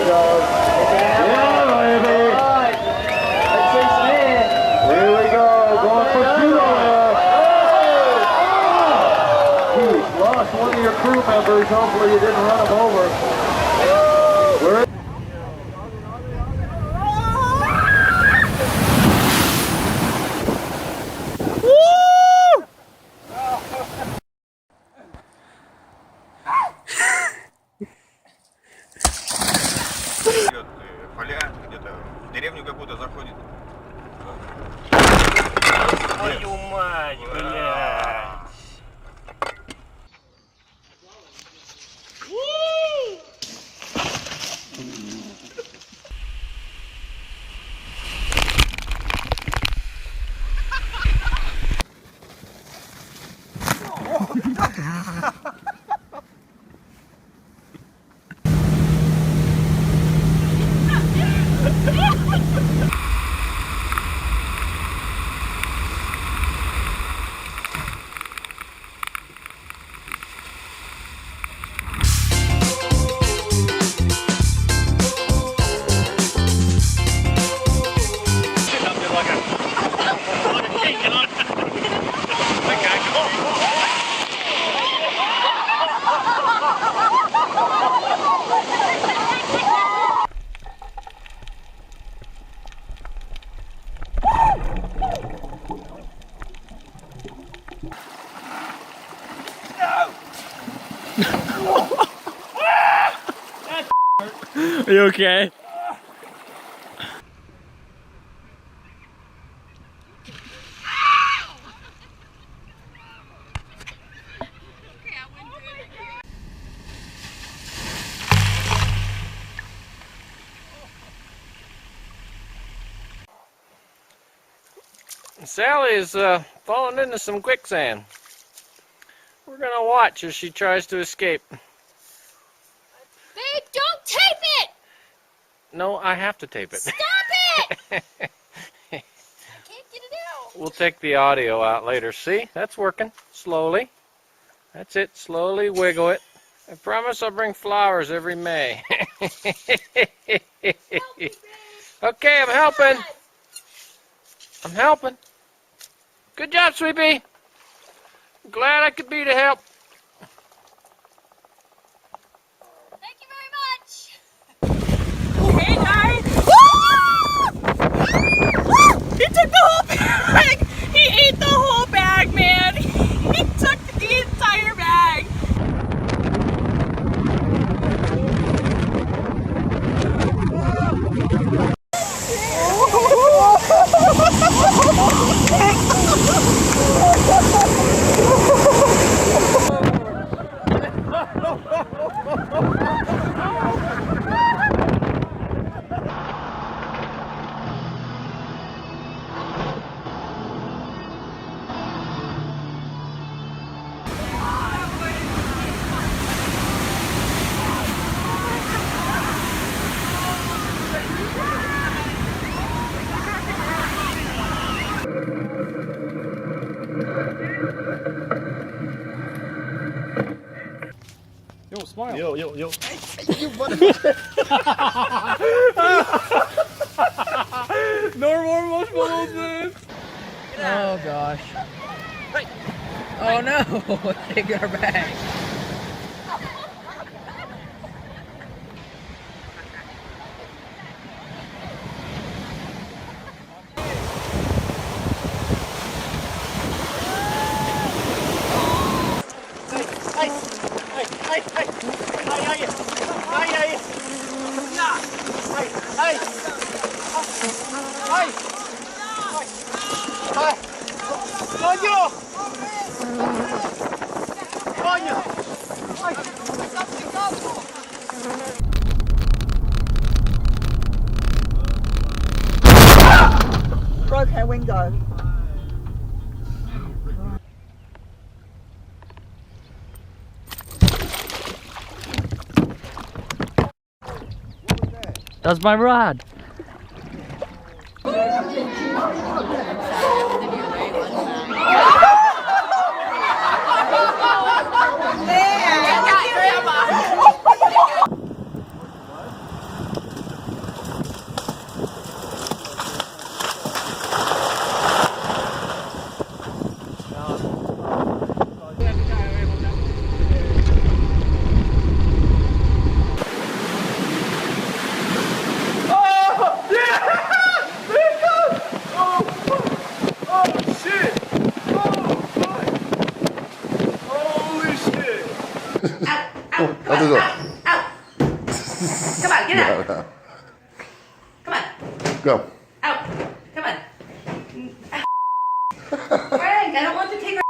goes. Yeah, baby. That's 6 men. Here we go. Going for judo. Geez, lost one of your crew members. Hopefully you didn't run him over. We're поля, где-то в деревню какую-то заходит. Твою мать, блядь! Are you okay? Sally is falling into some quicksand. We're gonna watch as she tries to escape. Babe, don't tape it! No, I have to tape it. Stop it! I can't get it out. We'll take the audio out later. See? That's working. Slowly. That's it. Slowly wiggle it. I promise I'll bring flowers every May. Okay, I'm helping. I'm helping. Good job, Sweepy. Glad I could be to help. Thank you very much. Hey guys! He took the whole bag! He ate the whole bag, man! He took the entire bag! Yo, smile. yo. No more marshmallows, man. Oh gosh. Oh no, take our bag. Broke her window. That's my rod. Out. Out. Come I'll do on. it. Out. Out. Come on. Get out. No, no. Come on. Go. Out. Come on. Frank, I don't want to take her.